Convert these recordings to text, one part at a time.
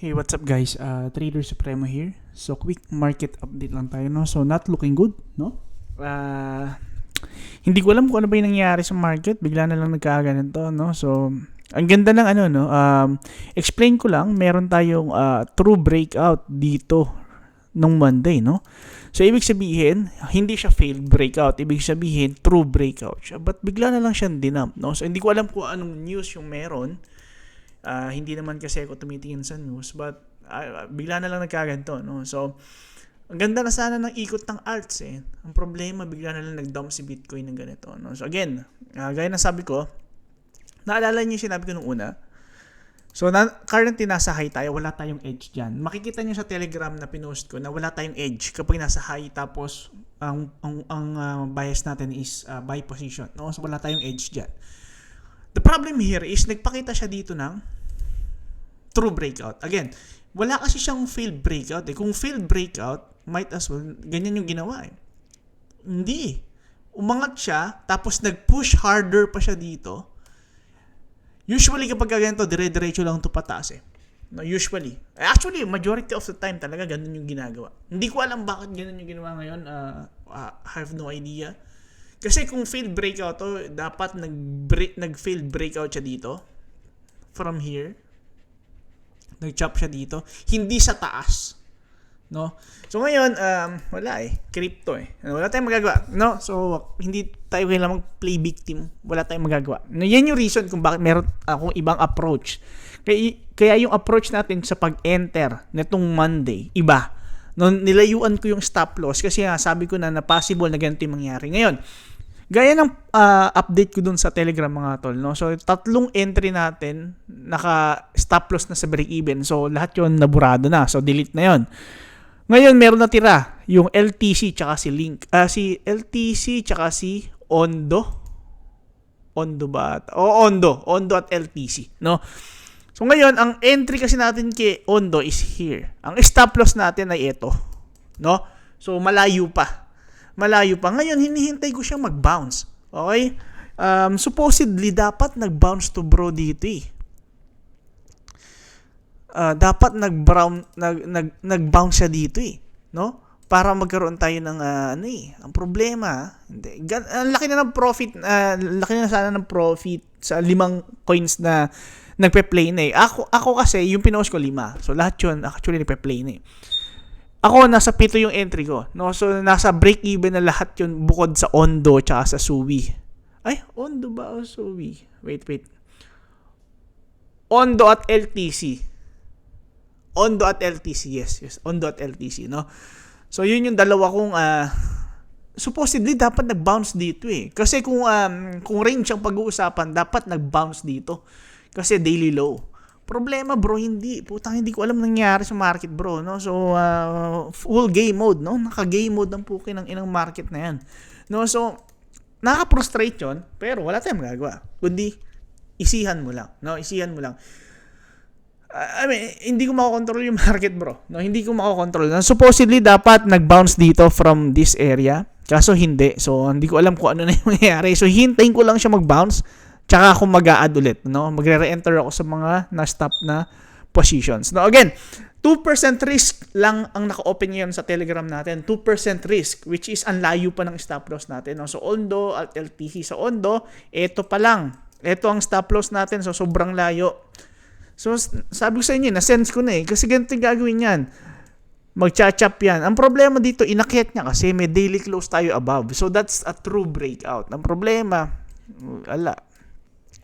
Hey, what's up guys? Trader Supremo here. So, quick market update lang tayo, no? So, not looking good, no? Hindi ko alam kung ano ba yung nangyayari sa market. Bigla na lang nagkakaganito, no? So, ang ganda ng ano, no? Explain ko lang, meron tayong true breakout dito nung Monday, no? So, ibig sabihin, hindi siya failed breakout. Ibig sabihin, true breakout siya. But bigla na lang siyang dinump, no? So, hindi ko alam kung anong news yung meron. Hindi naman kasi ako tumitingin sa news, but bigla na lang nagkaganto, no? So, ang ganda na sana ng ikot ng alts, eh. Ang problema, bigla na lang nag-dump si Bitcoin ng ganito, no? So, again, gaya ng sabi ko, naalala niyo yung sinabi ko nung una, so, currently nasa high tayo, wala tayong edge dyan. Makikita niyo sa Telegram na pinost ko na wala tayong edge kapag nasa high, tapos ang bias natin is buy position, no? So, wala tayong edge dyan. The problem here is nagpakita siya dito ng true breakout. Again, wala kasi siyang failed breakout. Kung failed breakout, might as well, ganyan yung ginawa. Hindi. Umangat siya, tapos nag-push harder pa siya dito. Usually, kapag ganito, dire-diretso lang ito pataas. No, usually. Actually, majority of the time talaga ganun yung ginagawa. Hindi ko alam bakit ganun yung ginawa ngayon. I have no idea. Kasi kung failed breakout to, dapat nag-failed breakout siya dito. From here. Nag-chop siya dito. Hindi sa taas. No? So ngayon, wala eh. Crypto eh. Wala tayong magagawa. No? So, hindi tayo kailangan mag-play victim. Wala tayong magagawa. No, yan yung reason kung bakit meron akong ibang approach. Kaya yung approach natin sa pag-enter netong Monday, iba. No, nilayuan ko yung stop loss kasi sabi ko na possible na ganito yung mangyari. Ngayon, gaya ng update ko dun sa Telegram mga tol, no? So, 3 entry natin, naka-stop loss na sa break-even. So, lahat yun naburado na. So, delete na yun. Ngayon, meron na tira. Yung LTC tsaka si Link. Si LTC tsaka si Ondo. Ondo ba? Ondo. Ondo at LTC, no? So, ngayon, ang entry kasi natin kay Ondo is here. Ang stop loss natin ay ito, no? So, malayo pa. Ngayon, hinihintay ko siyang mag-bounce. Okay? Supposedly, dapat nag-bounce to bro dito eh. Dapat nag-bounce siya dito eh. No? Para magkaroon tayo ng Ang problema, hindi. Ang laki na ng profit. Laki na sana ng profit sa 5 coins na nagpe-play na eh. Ako kasi, yung pinost ko 5. So, lahat yun, actually, nagpe-play na eh. Ako, nasa 7 yung entry ko. No? So, nasa break-even na lahat yun bukod sa Ondo tsaka sa Suwi. Ay, Ondo ba o Suwi? Wait. Ondo at LTC. Ondo at LTC, yes. Ondo at LTC, no? So, yun yung dalawa kong supposedly, dapat nag-bounce dito eh. Kasi kung range ang pag-uusapan, dapat nag-bounce dito. Kasi daily low. Problema bro, hindi. Putang hindi ko alam nangyari sa market bro, no? So, full game mode, no? Naka-game mode ang pukin ng inang market na yan. No? So, nakaka-frustrate yun, pero wala tayong magagawa. Kundi, isihan mo lang, no? Isihan mo lang. Hindi ko makokontrol yung market bro. No? Hindi ko makokontrol. Supposedly, dapat nag-bounce dito from this area. Kaso hindi. So, hindi ko alam kung ano na yung mangyayari. So, hintayin ko lang siya mag-bounce. Tsaka ako mag-a-add ulit, no? Magre-re-enter ako sa mga na-stop na positions. Now, again, 2% risk lang ang naka-open ngayon sa Telegram natin. 2% risk, which is ang layo pa ng stop loss natin. No? So, Ondo at LTC. Sa Ondo, ito pa lang. Ito ang stop loss natin. So, sobrang layo. So, sabi ko sa inyo, na-sense ko na eh. Kasi ganito yung gagawin yan. Mag-cha-chop yan. Ang problema dito, inakyat niya kasi may daily close tayo above. So, that's a true breakout. Ang problema,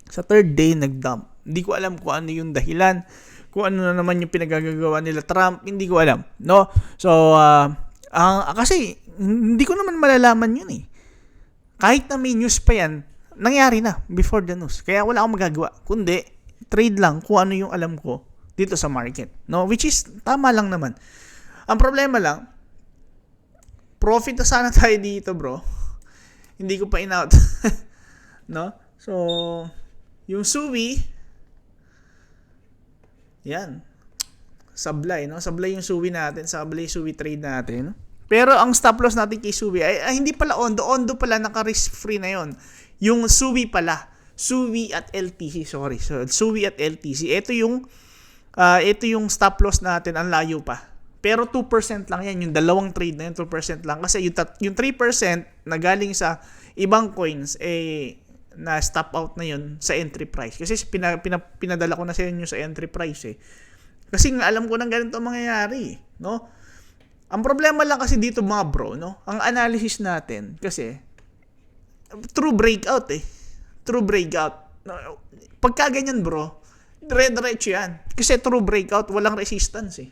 sa third day, nag-dump. Hindi ko alam kung ano yung dahilan. Kung ano na naman yung pinagagagawa nila Trump. Hindi ko alam. No? So, kasi, hindi ko naman malalaman yun eh. Kahit na may news pa yan, nangyari na before the news. Kaya wala akong magagawa. Kundi, trade lang kung ano yung alam ko dito sa market. No? Which is, tama lang naman. Ang problema lang, profit na sana tayo dito, bro. Hindi ko pa in-out. No? So, yung Suwi, yan. Sablay, no? Sablay yung Suwi natin. Sablay Suwi trade natin. Pero ang stop loss natin kay Suwi, ay hindi pala Ondo. Ondo pala, naka-risk free na yon. Yung Suwi pala. Suwi at LTC, sorry. So, Suwi at LTC. Ito yung ito yung stop loss natin, ang layo pa. Pero 2% lang yan, yung dalawang trade na yun, 2% lang. Kasi yung 3% na galing sa ibang coins, na stop out na yun sa entry price. Kasi pinadala ko na sa inyo sa entry price eh. Kasi nga alam ko nang ganito ang mangyayari, no? Ang problema lang kasi dito mga bro, no? Ang analysis natin kasi true breakout eh. True breakout. No, pagka ganyan bro, dire-diretso yan. Kasi true breakout, walang resistance eh.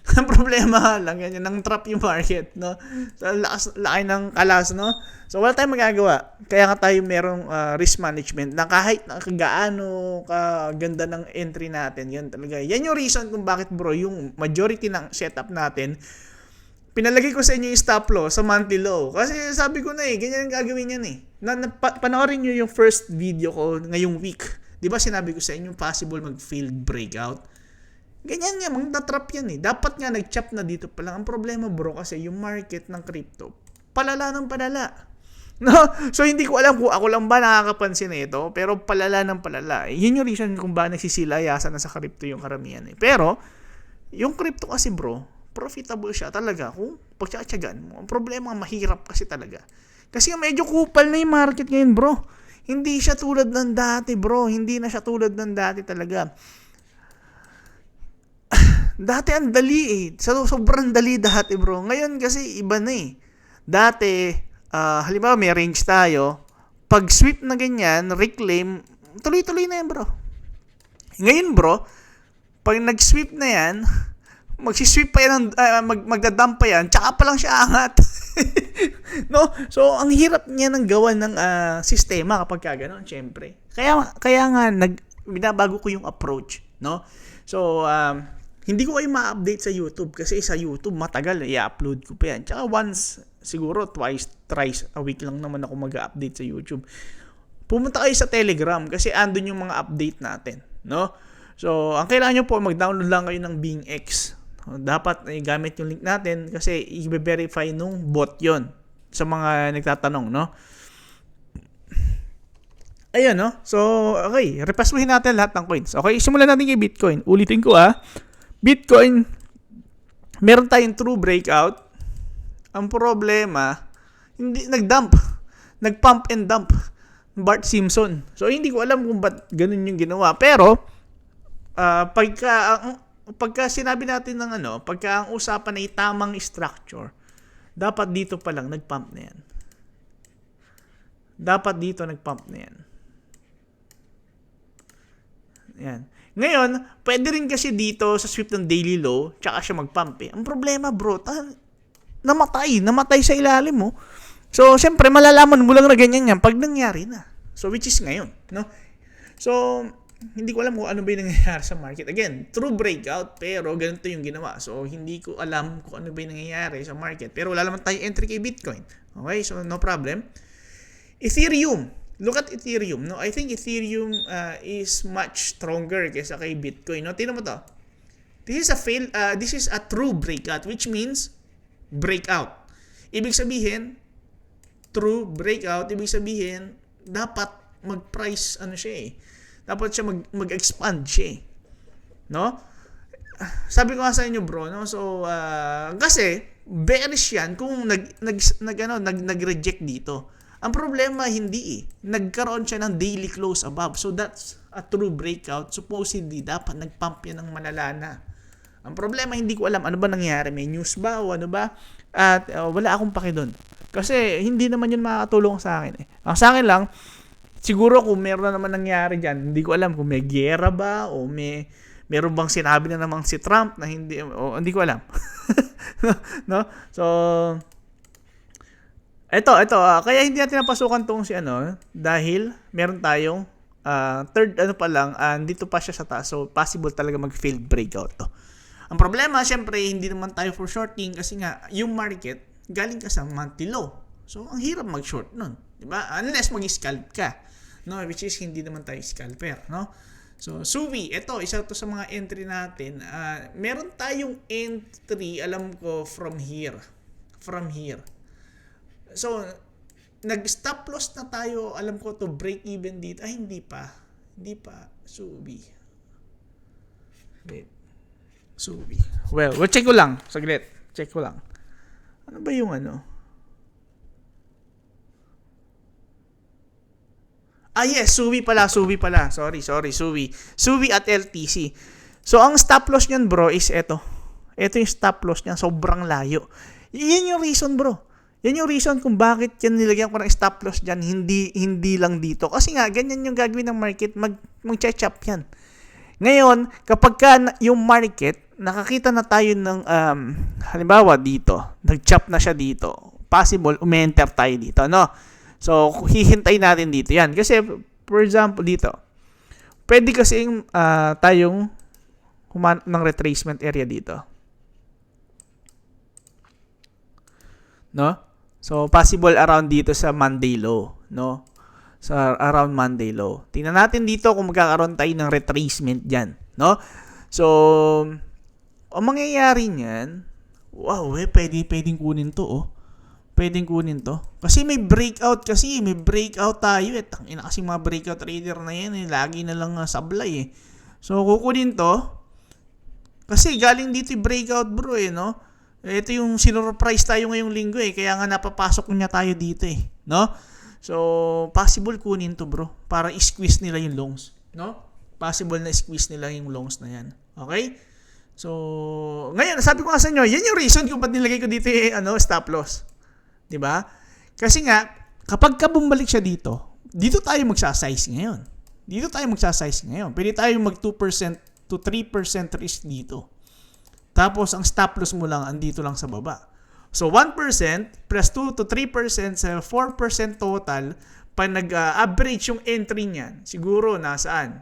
Ang problema lang yan, nang trap yung market, no? So, laki ng kalas, no? So, wala tayong magagawa. Kaya nga tayo merong risk management na kahit gaano kaganda ng entry natin, yan talaga. Yan yung reason kung bakit, bro, yung majority ng setup natin, pinalagay ko sa inyo yung stop loss sa monthly low. Kasi sabi ko na ganyan ang gagawin yan eh. Panoorin nyo yung first video ko ngayong week. Di ba sinabi ko sa inyo, possible mag-failed breakout? Ganyan nga, magna-trap yan eh. Dapat nga nag-chop na dito pa lang. Ang problema bro, kasi yung market ng crypto, palala ng palala. No? So hindi ko alam kung ako lang ba nakakapansin na ito, pero palala ng palala. Yun yung reason kung ba nagsisilayasan na sa crypto yung karamihan eh. Pero, yung crypto kasi bro, profitable siya talaga kung pagtsatsagan mo. Ang problema, mahirap kasi talaga. Kasi medyo kupal na yung market ngayon bro. Hindi siya tulad ng dati bro. Hindi na siya tulad ng dati talaga. Dati ang dali eh. Sobrang dali dati bro. Ngayon kasi iba na eh. Dati, halimbawa may range tayo. Pag sweep na ganyan, reclaim, tuloy-tuloy na yan bro. Ngayon bro, pag nag-sweep na yan, magsisweep pa yan, magdadump pa yan, tsaka pa lang siya angat. No? So, ang hirap niya ng gawa ng sistema kapag gano'n, syempre. Kaya nga, binabago ko yung approach, no? So, hindi ko kayo ma-update sa YouTube kasi sa YouTube matagal i-upload ko pa yan. Tsaka once, siguro thrice a week lang naman ako mag-update sa YouTube. Pumunta kayo sa Telegram kasi andun yung mga update natin, no? So, ang kailangan nyo po, mag-download lang kayo ng BingX. Dapat gamit yung link natin kasi i-verify nung bot yon sa mga nagtatanong, no? Ayun, no? So, okay, repasuhin natin lahat ng coins. Okay, simulan natin kay Bitcoin. Ulitin ko Bitcoin, meron tayong true breakout. Ang problema, hindi nag-dump. Nag-pump and dump. Bart Simpson. So, hindi ko alam kung ba't ganun yung ginawa. Pero, pagka sinabi natin ng pagka ang usapan ay tamang structure, dapat dito pa lang nag-pump na yan. Dapat dito nag-pump na yan. Yan. Ngayon, pwede rin kasi dito sa sweep ng daily low, tsaka siya mag-pump eh. Ang problema bro, namatay sa ilalim mo. So, siyempre, malalaman mo lang na ganyan yan pag nangyari na. So, which is ngayon, no? So, hindi ko alam kung ano ba yung nangyayari sa market. Again, true breakout, pero ganito yung ginawa. So, hindi ko alam kung ano ba yung nangyayari sa market. Pero wala naman tayo entry kay Bitcoin. Okay, so no problem. Ethereum. Look at Ethereum, no? I think Ethereum is much stronger kaysa kay Bitcoin, no? Tingnan mo to. This is a true breakout, which means breakout. Ibig sabihin, true breakout, ibig sabihin, dapat mag-price, dapat siya mag-expand siya, no? Sabi ko nga sa inyo, bro, no? So, kasi, bearish yan kung nag-reject dito. Ang problema, hindi nagkaroon siya ng daily close above. So, that's a true breakout. Supposedly, dapat nag-pump yan ng malala na. Ang problema, hindi ko alam ano ba nangyari. May news ba o ano ba? At wala akong paki doon. Kasi, hindi naman yun makakatulong sa akin. Ang sa akin lang, siguro kung meron na naman nangyari dyan, hindi ko alam kung may giyera ba o meron bang sinabi na namang si Trump na hindi ko alam. No? So, ito, kaya hindi natin napasukan tong dahil meron tayong third pa lang, dito pa siya sa taas. So, possible talaga mag-failed breakout to. Ang problema, syempre, hindi naman tayo for shorting kasi nga, yung market, galing ka sa monthly low. So, ang hirap mag-short nun. Diba? Unless mag-scalp ka. No? Which is, hindi naman tayo scalper. No? So, Suvi, ito, isa to sa mga entry natin. Meron tayong entry, alam ko, from here. So, nag-stop loss na tayo, alam ko, to break even dito. Ay, hindi pa. Subi. Wait. Subi. Well, check ko lang. Saglit. Check ko lang. Ano ba yung ano? Yes, Subi pala. Sorry, Subi. Subi at LTC. So, ang stop loss niyan, bro, is ito. Ito yung stop loss niyan. Sobrang layo. Yan yung reason, bro. Yan yung reason kung bakit yan nilagyan ko ng stop loss dyan, hindi lang dito. Kasi nga, ganyan yung gagawin ng market, mag-chop yan. Ngayon, kapag yung market, nakakita na tayo ng, halimbawa dito, nag-chop na siya dito, possible, umenter tayo dito, no? So, hihintay natin dito yan. Kasi, for example, dito, pwede kasi tayong humanap ng retracement area dito. No? So, possible around dito sa Monday low, no? Sa around Monday low. Tingnan natin dito kung magkakaroon tayo ng retracement diyan, no? So, ang mangyayari niyan, wow, pwedeng kunin to, oh. Pwedeng kunin to. Kasi may breakout tayo, eh. Tangina kasi mga breakout trader na yan, eh. Lagi na lang sablay, eh. So, kukunin to. Kasi galing dito yung breakout, bro, eh, no? Ito yung sinurprise tayo ngayong linggo, eh. Kaya nga napapasok niya tayo dito, eh. No? So, possible kunin to, bro. Para i-squeeze nila yung longs. No? Possible na i-squeeze nila yung longs na yan. Okay? So, ngayon, sabi ko nga sa inyo, yan yung reason kung ba't nilagay ko dito yung stop loss. Diba? Kasi nga, kapag ka bumalik siya dito tayo magsasize ngayon. Pwede tayo mag 2% to 3% risk dito. Tapos, ang stop loss mo lang, andito lang sa baba. So, 1% plus 2 to 3% sa 4% total, pag nag-average yung entry niyan, siguro nasaan?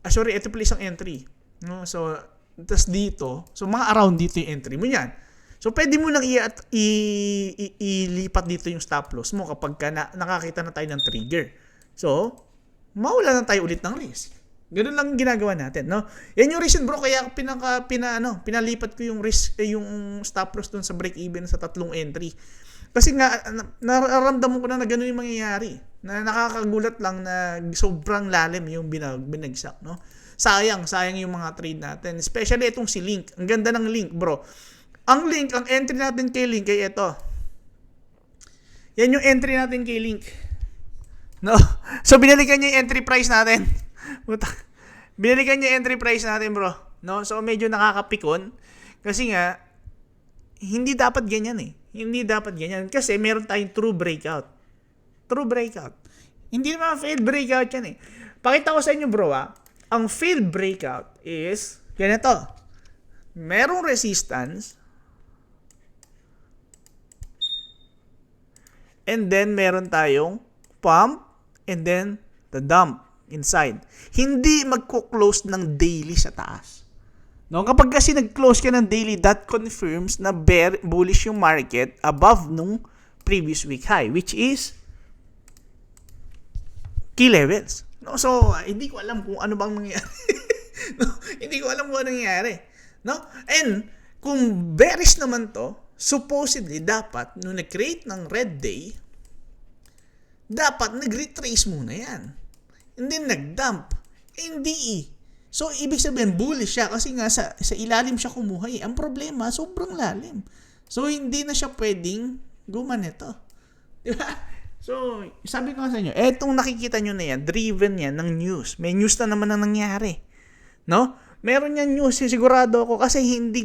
Ito pala isang entry. No? So, tas dito, so mga around dito yung entry mo yan. So, pwede mo nang ilipat dito yung stop loss mo kapag nakakita na tayo ng trigger. So, mawala na tayo ulit ng risk. Ganun lang ginagawa natin, no? Yan yung reason, bro, kaya pinalipat ko yung risk, yung stop loss dun sa break even sa 3 entry. Kasi nga, nararamdaman ko na ganun yung mangyayari. Na nakakagulat lang na sobrang lalim yung binagsak, no? Sayang yung mga trade natin. Especially itong si Link. Ang ganda ng Link, bro. Ang entry natin kay Link ay ito. Yan yung entry natin kay Link. No? So, binalikan niya yung entry price natin. Binalikan niya yung entry price natin, bro. No? So, medyo nakakapikon. Kasi nga, hindi dapat ganyan, eh. Hindi dapat ganyan. Kasi meron tayong true breakout. Hindi naman failed breakout yan, eh. Pakita ko sa inyo, bro, ang failed breakout is ganito. Merong resistance and then meron tayong pump and then the dump inside. Hindi magko-close ng daily sa taas. No, kapag kasi nag-close ka ng daily, that confirms na bullish yung market above nung previous week high, which is key levels. No, so hindi ko alam kung ano bang nangyari. No, hindi ko alam kung ano nangyari. No? And kung bearish naman to, supposedly dapat nung nag-create ng red day, dapat nag-retrace muna yan. Hindi nag-dump. Hindi. So ibig sabihin bullish siya kasi nga sa ilalim siya kumuha. Ang problema, sobrang lalim. So hindi na siya pwedeng gumanito. Di ba? So, sabi ko sa inyo, etong nakikita nyo na yan, driven yan ng news. May news na naman ang nangyari. No? Meron yan news, sigurado ako, kasi hindi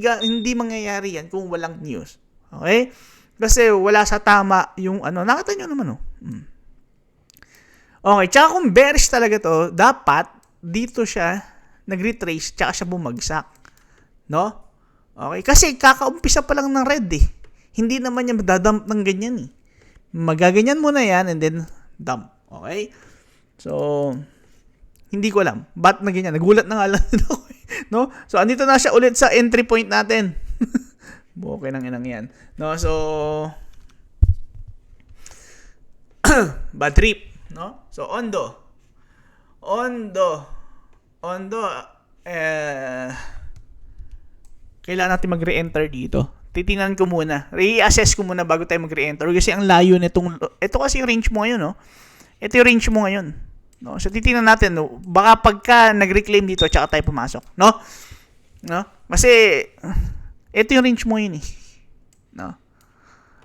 mangyayari yan kung walang news. Okay? Kasi wala sa tama yung nakita nyo naman, Okay, tsaka kung bearish talaga to, dapat dito siya nag-retrace, tsaka siya bumagsak. No? Okay? Kasi kakaumpisa pa lang ng red, eh. Hindi naman yan madadump ng ganyan, eh. Magaganyan muna yan and then dump. Okay? So, hindi ko alam. Ba't na ganyan? Nagulat na nga lang. No? So, andito na siya ulit sa entry point natin. Okay nang inang yan. No? So, bad trip. No? So, Ondo, kailangan natin mag-re-enter dito. Titingnan ko muna. Re-assess ko muna bago tayo mag-re-enter. Kasi ang layo nitong... Ito kasi yung range mo ngayon, no? Ito yung range mo ngayon. No? So titingnan natin, no? Baka pagka nag-reclaim dito tsaka tayo pumasok, no? No? Kasi ito yung range mo yun eh. No?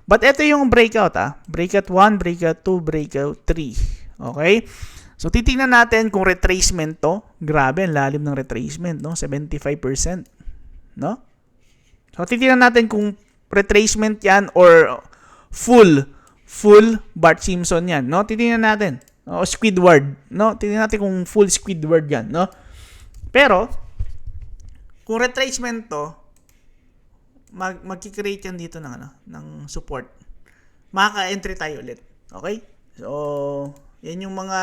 But ito yung breakout Breakout 1, breakout 2, breakout 3. Okay? So titingnan natin kung retracement to. Grabe, ang lalim ng retracement, no? 75%, no? So titingnan natin kung retracement yan or full Bart Simpson yan, no? Titingnan natin. O Squidward, no? Titingnan natin kung full Squidward yan, no? Pero kung retracement to, magki-create yan dito ng ng support. Makaka-entry tayo ulit. Okay? So, yan yung mga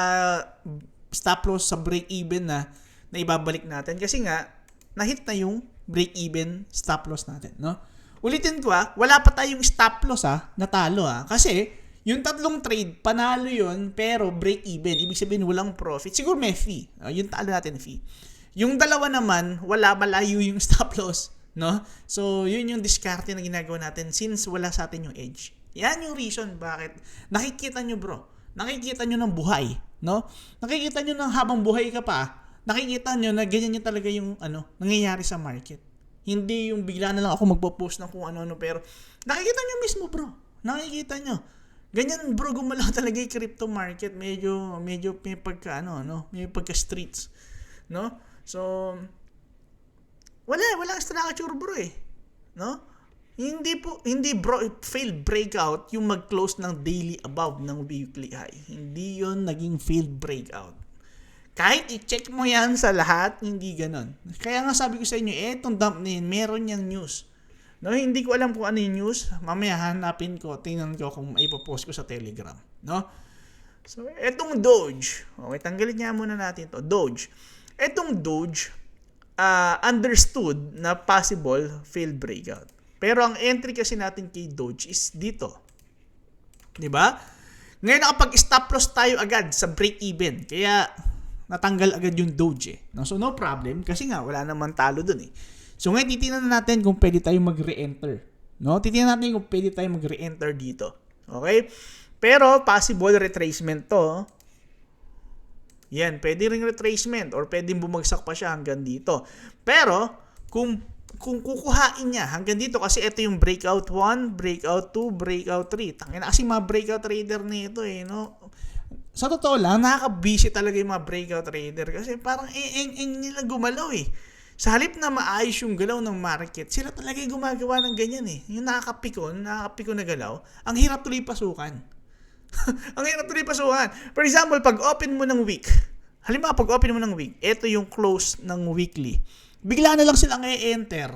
stop loss sa break even na ibabalik natin kasi nga na-hit na yung break even stop loss natin, no? Ulitin ko wala pa tayong stop loss natalo kasi yung tatlong trade panalo yun pero break even, ibig sabihin walang profit. Siguro may fee. Yung talo natin fee. Yung dalawa naman wala, malayo yung stop loss, no? So, yun yung diskarte na ginagawa natin since wala sa atin yung edge. Yan yung reason bakit nakikita nyo nakikita nyo ng buhay, no? Nakikita nyo ng habang buhay ka pa, nakikita nyo na ganyan yung talaga yung nangyayari sa market. Hindi yung bigla na lang ako magpo-post ng kung ano-ano pero nakikita nyo mismo, bro. Nakikita nyo. Ganyan, bro, gumalaw talaga yung crypto market. Medyo may pagka may pagka streets, no? So wala structure, bro no? Hindi bro, failed breakout yung mag-close ng daily above ng weekly high. Hindi yon naging failed breakout. Kahit i-check mo yan sa lahat, hindi ganon. Kaya nga sabi ko sa inyo, etong dump na yun, meron yung news. No, hindi ko alam kung ano yung news. Mamaya hanapin ko, tingnan ko kung maipopost ko sa Telegram, no? So, etong Doge. Okay, tanggalin niya muna natin to. Doge. Etong Doge, understood na possible failed breakout. Pero ang entry kasi natin kay Doge is dito. 'Di ba? Ngayon nakapag-stop loss tayo agad sa break even. Kaya natanggal agad yung Doge no? So no problem kasi nga wala naman talo dun So ngayon titingnan natin kung pwede tayong mag-re-enter. No? Titingnan natin kung pwede tayong mag-re-enter dito. Okay? Pero possible retracement to. Yan, pwede ring retracement or pwedeng bumagsak pa siya hanggang dito. Pero kung kukuhain niya hanggang dito kasi ito yung breakout 1, breakout 2, breakout 3. Tangina kasi mga breakout trader nito no. Sa totoo lang, nakaka-busy talaga yung mga breakout trader kasi parang eng nila gumalaw Sa halip na maayos yung galaw ng market, sila talaga yung gumagawa ng ganyan Yung nakakapikon na galaw, ang hirap tuloy pasukan. Ang hirap tuloy pasukan. For example, pag open mo ng week, halimbawa pag open mo ng week, ito yung close ng weekly. Bigla na lang silang i-enter.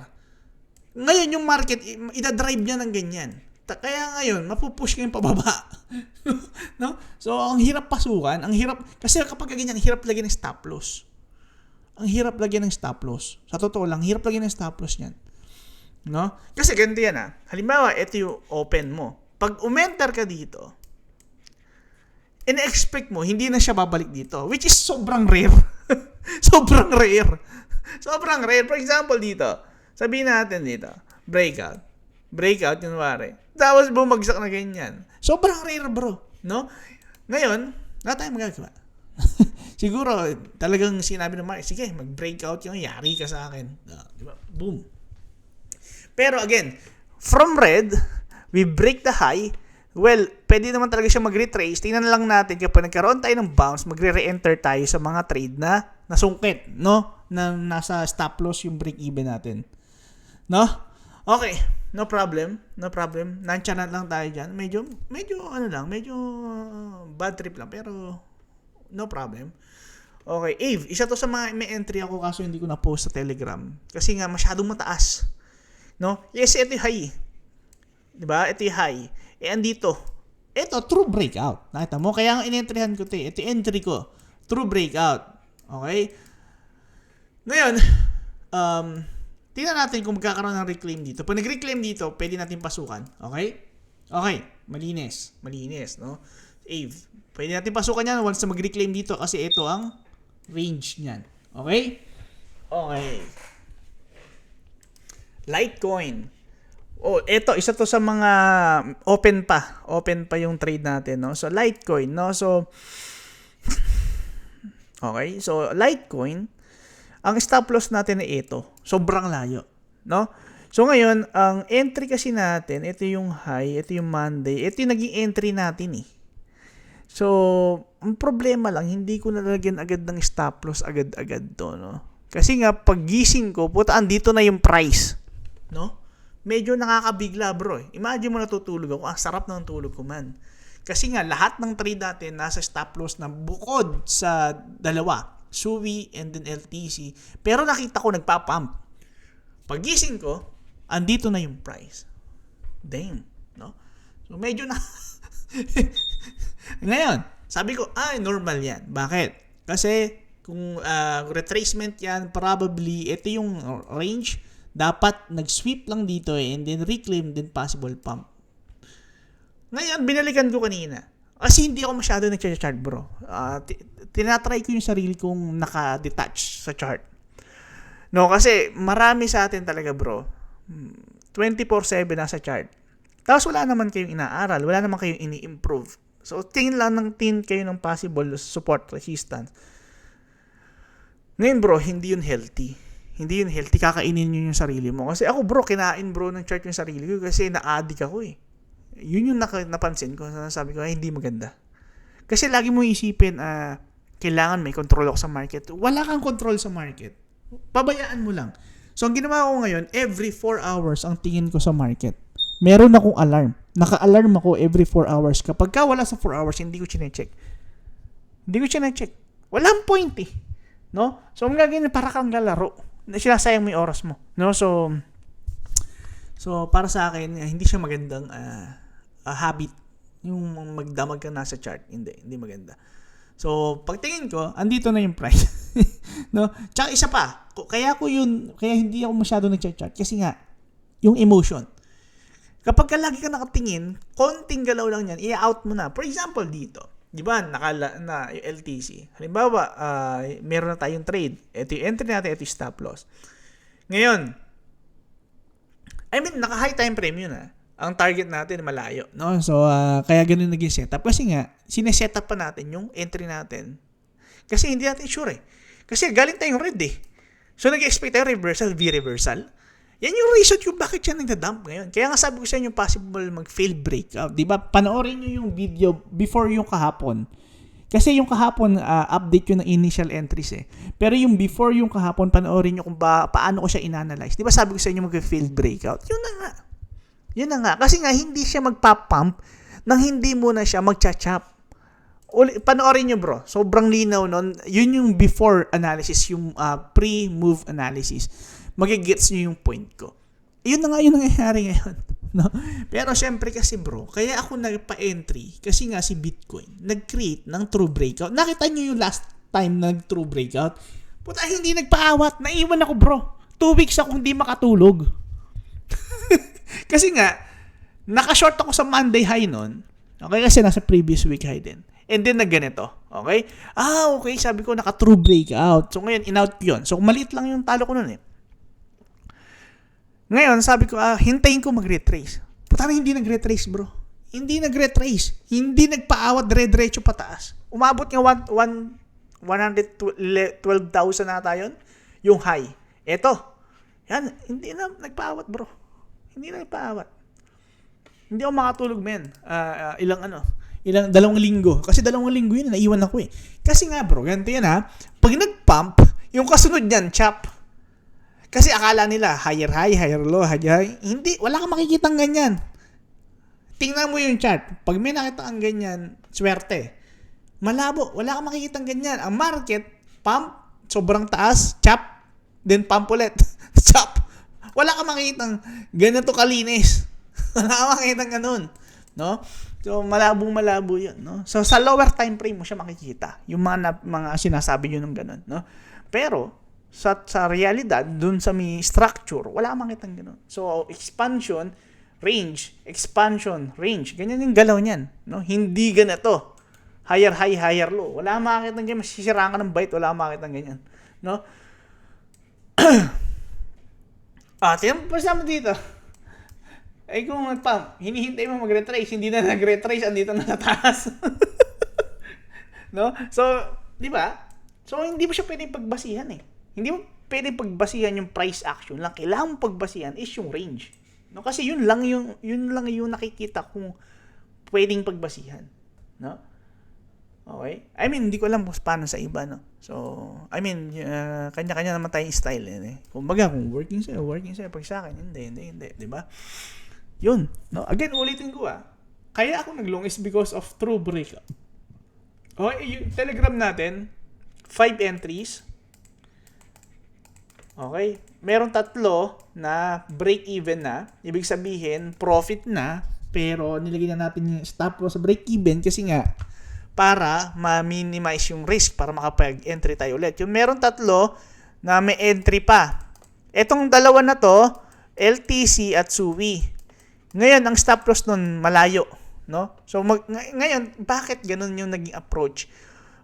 Ngayon yung market, idadrive niya ng ganyan. Kaya ngayon, mapupush kayong pababa. No? So, ang hirap pasukan. Ang hirap, kasi kapag ganyan, ang hirap lagyan ng stop loss. Ang hirap lagyan ng stop loss. Sa totoo lang, hirap lagyan ng stop loss niyan. No? Kasi ganito yan Halimbawa, ito yung open mo. Pag umenter ka dito, in-expect mo, hindi na siya babalik dito. Which is sobrang rare. Sobrang rare. Sobrang rare. For example, dito. Sabihin natin dito. Breakout. Breakout, kunwari. Tapos bumagsak na ganyan. Sobrang rare, bro. No? Ngayon, wala tayong magagawa. Siguro, talagang sinabi ng market, sige, mag-breakout yung yari ka sa akin. Diba? Boom. Pero again, from red, we break the high. Well, pwede naman talaga siya mag-retrace. Tingnan lang natin kapag nagkaroon tayo ng bounce, magre-re-enter tayo sa mga trade na nasungkit, no? Na nasa stop loss yung break even natin. No? Okay, no problem. No problem. Nonchalant lang tayo dyan. Medyo bad trip lang, pero no problem. Okay, Ave, isa to sa mga may entry ako kaso hindi ko na-post sa Telegram. Kasi nga masyadong mataas. No? Yes, ito yung high. Diba? Ito yung high. Andito. Ito, true breakout. Nakita mo? Kaya ang in-entryhan ko ito. Ito yung entry ko. True breakout. Okay? Ngayon, tingnan natin kung magkakaroon ng reclaim dito. Pag nag-reclaim dito, pwede natin pasukan. Okay? Okay. Malinis. Malinis, no? Ave. Pwede natin pasukan yan once na mag-reclaim dito kasi ito ang range niyan. Okay? Okay. Litecoin. Oh, ito isa to sa mga open pa yung trade natin, no? So Litecoin, no? So Okay? So, Litecoin, ang stop loss natin ay ito. Sobrang layo. No? So, ngayon, ang entry kasi natin, ito yung high, ito yung Monday, ito yung naging entry natin eh. So, ang problema lang, hindi ko nalagyan agad ng stop loss agad-agad to, no? Kasi nga, paggising ko, puta, andito na yung price. No? Medyo nakakabigla, bro. Imagine mo natutulog ako, ang sarap ng tulog ko, man. Kasi nga, lahat ng trade natin nasa stop loss na bukod sa dalawa, SUI and then LTC. Pero nakita ko nagpa-pump. Paggising ko, andito na yung price. Damn. No? So, medyo na... Ngayon, sabi ko, normal yan. Bakit? Kasi, kung retracement yan, probably, ito yung range, dapat nag-sweep lang dito and then reclaim, then possible pump. Ngayon, binalikan ko kanina. Kasi hindi ako masyado nag-chart, bro. Tinatry ko yung sarili kong naka-detach sa chart. No, kasi marami sa atin talaga, bro. 24/7 nasa chart. Tapos wala naman kayong inaaral, wala naman kayong ini-improve. So, tingin kayo ng possible support resistance. Ngayon, bro, hindi yun healthy. Hindi yun healthy. Kakainin nyo yung sarili mo. Kasi ako, bro, kinain, bro, ng chart yung sarili ko kasi na-addict ako eh. Yun yung napansin ko. Sabi ko, hindi maganda. Kasi lagi mo isipin, kailangan may control ako sa market. Wala kang control sa market. Pabayaan mo lang. So, ang ginawa ko ngayon, every 4 hours ang tingin ko sa market. Meron akong alarm. Naka-alarm ako every 4 hours. Kapag wala sa 4 hours, hindi ko chinecheck. Walang point eh. No? So, ang gagawin, para kang lalaro. Sinasayang mo yung oras mo. No? So para sa akin, hindi siya magandang habit. Yung magdamag ka nasa chart. Hindi maganda. So, pagtingin ko, andito na yung price. No? Tsaka isa pa, kaya hindi ako masyado nag-chart kasi nga, yung emotion. Kapag lagi ka nakatingin, konting galaw lang yan, i-out mo na. For example, dito, di ba, na yung LTC. Halimbawa, meron na tayong trade. Ito yung entry natin, ito yung stop loss. Ngayon, naka-high time frame yun Ang target natin malayo, no? So, kaya ganun naging setup. Kasi nga, sineset up pa natin yung entry natin. Kasi hindi natin sure eh. Kasi galing tayong red eh. So, nag-expect tayo reversal, V-reversal. Yan yung reason kung bakit siya nagda-dump ngayon. Kaya nga sabi ko sa inyo, possible mag-fail breakout. Diba? Panoorin nyo yung video before yung kahapon. Kasi yung kahapon, update yun ng initial entries eh. Pero yung before yung kahapon, panoorin nyo kung paano ko siya in-analyze. Diba sabi ko sa inyo mag-fail breakout? Yun na nga. Kasi nga, hindi siya magpa-pump nang hindi muna siya mag-chachap. Panoorin nyo, bro. Sobrang linaw nun. Yun yung before analysis, yung pre-move analysis. Magigets nyo yung point ko. Yun na nga yung nangyayari ngayon. No? Pero syempre kasi, bro, kaya ako nagpa-entry kasi nga si Bitcoin nag-create ng true breakout. Nakita nyo yung last time na nag-true breakout? Puta, hindi nagpaawat. Naiwan ako, bro. 2 weeks ako hindi makatulog. Kasi nga, naka-short ako sa Monday high nun. Okay, kasi nasa previous week high din. And then, nagganito. Okay? Okay. Sabi ko, naka-true breakout. So, ngayon, in-out yun. So, maliit lang yung talo ko nun eh. Ngayon, sabi ko, hintayin ko mag-retrace. Puta na, hindi nag-retrace, bro. Hindi nag-retrace. Hindi nagpaawat, dire-diretso pataas. Umabot nga 112,000 na tayo yung high. Eto. Yan, hindi na nagpaawat, bro. Hindi na nagpaawat. Hindi ako makatulog, men. Ilang 2 linggo. Kasi 2 linggo yun, naiwan ako eh. Kasi nga, bro, ganito yan pag nag-pump, yung kasunod niyan, chop. Kasi akala nila, higher high, higher low, higher high. Hindi, wala kang makikitang ganyan. Tingnan mo yung chart. Pag may nakita ang ganyan, swerte. Malabo, wala kang makikitang ganyan. Ang market, pump, sobrang taas, chop, then pump ulit. Chop. Wala kang makikitang ganito kalinis. Wala kang makikitang ganun. No? So, malabo yun. No? So, sa lower time frame mo siya makikita. Yung mga sinasabi yun ng ganun. No? Pero, sa realidad, dun sa may structure, wala kang makitang ganun. So, expansion, range. Ganyan yung galaw niyan. No? Hindi ganito. Higher high, higher low. Wala kang makikita ganyan. Masisiraan ka ng bite. Wala kang makikita ganyan. No? Tingnan mo mo dito. Ay kung nag-pump, hinihintay mo mag-retrace. Hindi na nag-retrace. Andito na sa taas. No? So, di ba? So, hindi mo siya pwedeng pagbasihan eh. Hindi mo pwedeng pagbasihan yung price action lang. Kailangan mo pagbasihan is yung range. No? Kasi yun lang yung nakikita kung pwedeng pagbasihan. No? Okay? I mean, hindi ko alam paano sa iba, no? So, I mean, kanya-kanya naman tayong style. Eh. Kumbaga, kung working sa'yo. Pag sa akin, hindi. Di ba? Yun. No? Again, ulitin ko kaya ako nag-long is because of true breakout. Okay, yung Telegram natin, 5 entries. Okay? Meron 3 na break-even na. Ibig sabihin, profit na. Pero nilagyan na natin yung stop loss sa break-even kasi nga, para ma-minimize yung risk para makapag-entry tayo ulit. Yung meron 3 na may entry pa. Etong dalawa na to, LTC at SUI. Ngayon, ang stop loss nun malayo. No? So, ngayon, bakit ganun yung naging approach?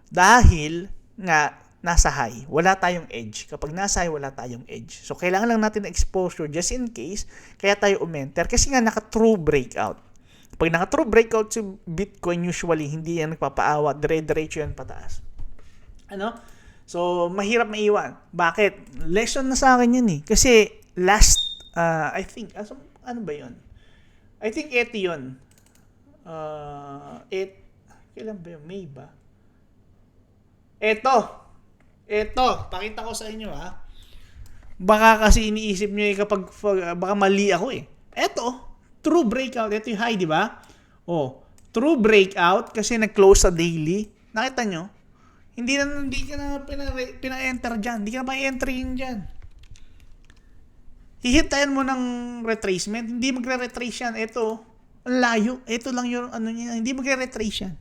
Dahil nga, nasa high. Wala tayong edge. Kapag nasa high, wala tayong edge. So, kailangan lang natin exposure just in case, kaya tayo umenter. Kasi nga, naka-true breakout. Pag naka-true breakout si Bitcoin, usually, hindi yan nagpapaawa. Dire-diretso yan pataas. Ano? So, mahirap maiwan. Bakit? Lesson na sa akin yan eh. Kasi, last, I think, ano ba yun? I think ito yun. Kailan ba yun? May ba? Ito, pakita ko sa inyo Baka kasi iniisip nyo kapag baka mali ako eh. Ito, true breakout. Ito yung high, di ba? True breakout kasi nag-close sa daily. Nakita nyo? Hindi ka na pina-enter dyan. Hindi ka na pa-entry dyan. Hihintayin mo ng retracement. Hindi magre-retrace yan. Ito, ang layo. Ito lang yung niya. Hindi magre-retrace yan.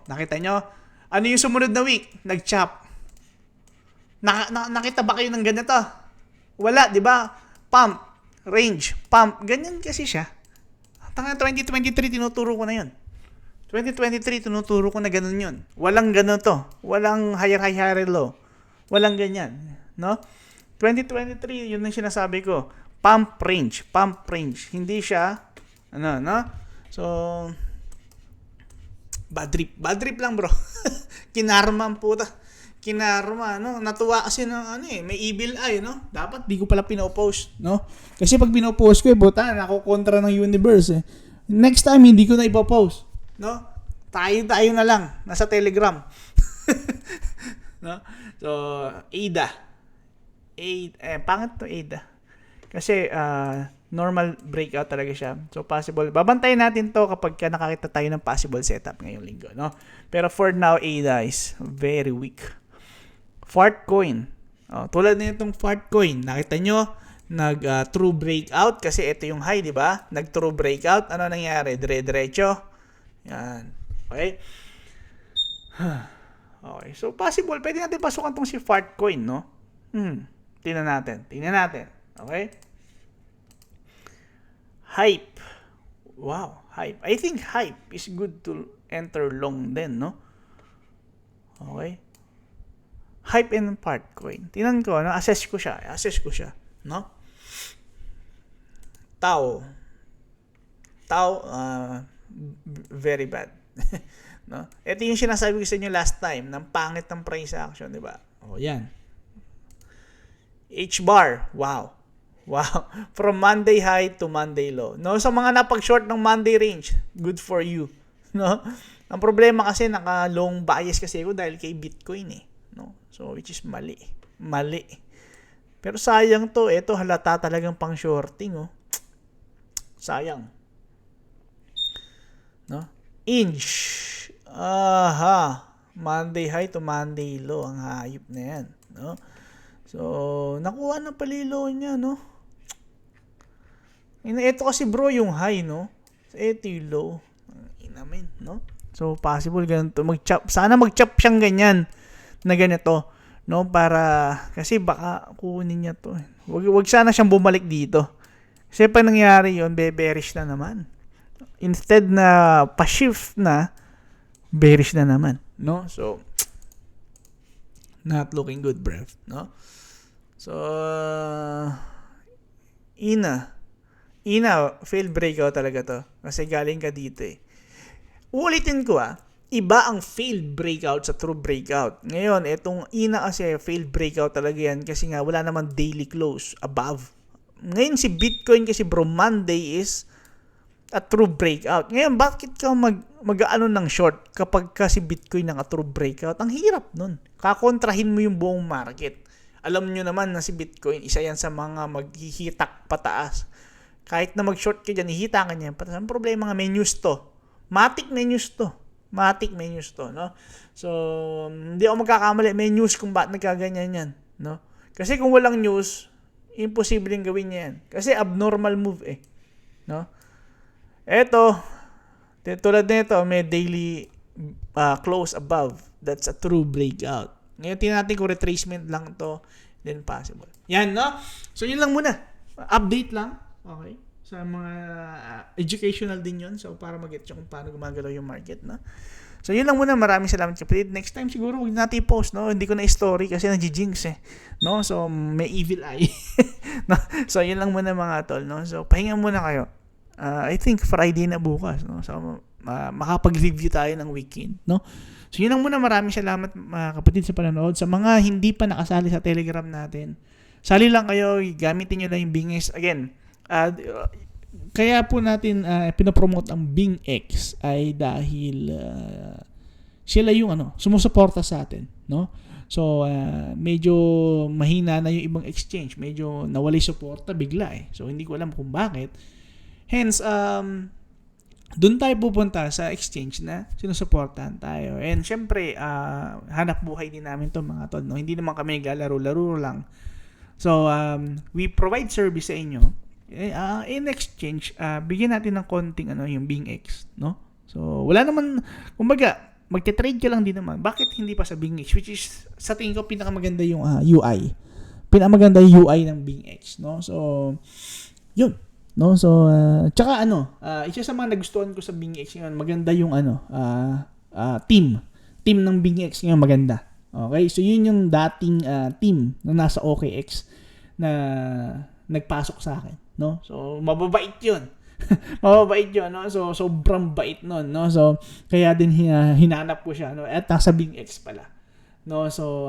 Nakita nyo? Ano yung sumunod na week? Nag-chop. Nakita ba kayo ng ganito? Wala, di ba? Pump. Range. Pump. Ganyan kasi siya. Tanga 2023, tinuturo ko na yun. 2023, tinuturo ko na ganun yun. Walang ganun to. Walang higher low. Walang ganyan. No? 2023, yun ang sinasabi ko. Pump range. Hindi siya So, bad trip lang bro. Kinarma ang puta. Natuwa kasi may evil eye, no? Dapat di ko pala pinopost, no? Kasi pag pinopost ko, buta, ako kontra ng universe, eh. Next time, hindi ko na ipopost, no? Tayo na lang, nasa Telegram. No? So, ADA. Pangit to ADA. Kasi, normal breakout talaga siya. So, possible. Babantayin natin to kapag nakakita tayo ng possible setup ngayong linggo, no? Pero for now, ADA is very weak. Fartcoin. Tulad na itong Fartcoin. Nakita nyo, nag-true breakout kasi ito yung high, di ba? Nag-true breakout. Ano nangyari? Dire-diretso. Yan. Okay? Okay. So, possible. Pwede natin pasukan tong si Fartcoin, no? Tingnan natin. Okay? Hype. Wow. Hype. I think hype is good to enter long din, no? Okay? Hype and Fartcoin. Tingnan ko, assess ko siya, no? Tao, very bad. No? Ito yung sinasabi ko sa inyo last time, ng pangit ng price action, di ba? Yan. H-bar, wow. From Monday high to Monday low. No, sa mga napag-short ng Monday range, good for you. No? Ang problema kasi naka-long bias kasi ako dahil kay Bitcoin eh. No? So, which is mali. Pero sayang to. Ito halata talagang pang shorting. Sayang. No? Inch. Monday high to Monday low. Ang hayop na yan. No? So, nakuha na palilo niya, no? Ito kasi bro, yung high, no? Ito yung low. Inamin, no? So, possible ganito. Sana mag-chop siyang ganyan na ganito, no? Para, kasi baka kunin niya to. Wag sana siyang bumalik dito. Kasi pag nangyari yun, bearish na naman. Instead na pa-shift na, bearish na naman, no? So, not looking good, bruv, no? So, failed breakout talaga to. Kasi galing ka dito eh. Uulitin ko iba ang failed breakout sa true breakout. Ngayon, itong INA kasi failed breakout talaga yan kasi nga wala naman daily close above. Ngayon si Bitcoin kasi bro, Monday is a true breakout. Ngayon, bakit ka mag-ano ng short kapag kasi Bitcoin ng a true breakout? Ang hirap nun. Kakontrahin mo yung buong market. Alam nyo naman na si Bitcoin, isa yan sa mga maghihitak pataas. Kahit na mag-short ka dyan, hihita ka niyan. Ang problema nga, may news to. Matik may news to, no? So, hindi ako magkakamali. May news kung bakit nagkaganyan yan, no? Kasi kung walang news, imposibleng gawin niya yan. Kasi abnormal move no? Eto, tulad nito, may daily close above. That's a true breakout. Ngayon, tinatin ko retracement lang to, then possible. Yan, no? So, yun lang muna. Update lang. Okay? Sa mga educational din yun. So, para mag-get kung paano gumagalaw yung market, no? So, yun lang muna. Maraming salamat kapatid. Next time, siguro, huwag natin i-post, no? Hindi ko na story kasi nag-jinx, no? So, may evil eye. No? So, yun lang muna mga tol, no? So, pahinga muna kayo. I think Friday na bukas, no? So, makapag-review tayo ng weekend, no? So, yun lang muna. Maraming salamat mga kapatid sa panonood. Sa mga hindi pa nakasali sa Telegram natin, sali lang kayo. Gamitin nyo lang yung BingX. Again, kaya po natin pinopromote ang BingX ay dahil sila yung sumusuporta sa atin, no? So, medyo mahina na yung ibang exchange. Medyo nawali suporta bigla So, hindi ko alam kung bakit. Hence, doon tayo pupunta sa exchange na sinusuportahan tayo. And syempre, hanap buhay din namin to mga tol, no? Hindi naman kami naglalaro-laro lang. So, we provide service sa inyo. In exchange, bigyan natin ng konting yung BingX, no? So, wala naman, kumbaga, magte-trade ka lang din naman. Bakit hindi pa sa BingX? Which is, sa tingin ko, pinakamaganda yung UI. Pinakamaganda yung UI ng BingX, no? So, yun. No, so tsaka isa sa mga nagustuhan ko sa BingX ngayon, maganda yung team ng BingX ngayon maganda. Okay? So yun yung dating team na nasa OKX na nagpasok sa akin, no? So mababait 'yun. Mababait 'yun, no? So sobrang bait noon, no? So kaya din hinanap ko siya, no? At nasa BingX pala. No, so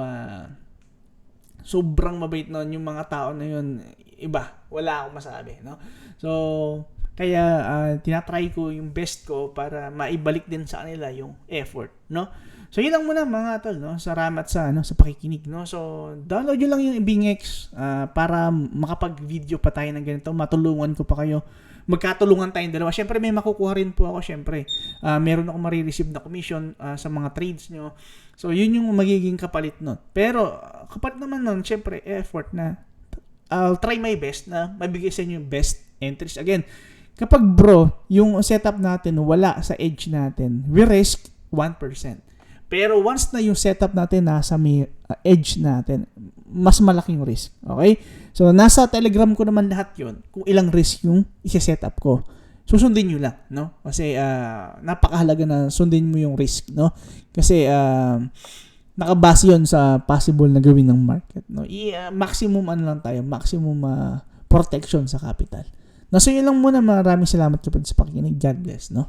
sobrang mabait noon yung mga tao na yun. Iba, wala akong masabi, no? So, kaya tinatry ko yung best ko para maibalik din sa kanila yung effort, no? So, yun lang muna mga tol, no? Salamat sa pakikinig, no? So, download nyo lang yung BingX para makapag-video pa tayo ng ganito. Matulungan ko pa kayo. Magkatulungan tayong dalawa. Syempre, may makukuha rin po ako, syempre. Meron akong marireceive na commission sa mga trades nyo. So, yun yung magiging kapalit nun. Pero, kapalit naman nun, syempre, effort na I'll try my best na mabigay sa inyo yung best entries. Again, kapag bro, yung setup natin wala sa edge natin, we risk 1%. Pero once na yung setup natin nasa may edge natin, mas malaking risk. Okay? So, nasa Telegram ko naman lahat yun kung ilang risk yung isa-setup ko. Susundin nyo lang, no? Kasi napakahalaga na sundin mo yung risk, no? Kasi nakabase yun sa possible na gawin ng market, no? Maximum lang tayo, maximum protection sa capital. So yun lang muna, maraming salamat kapag sa pakikinig. God bless, no?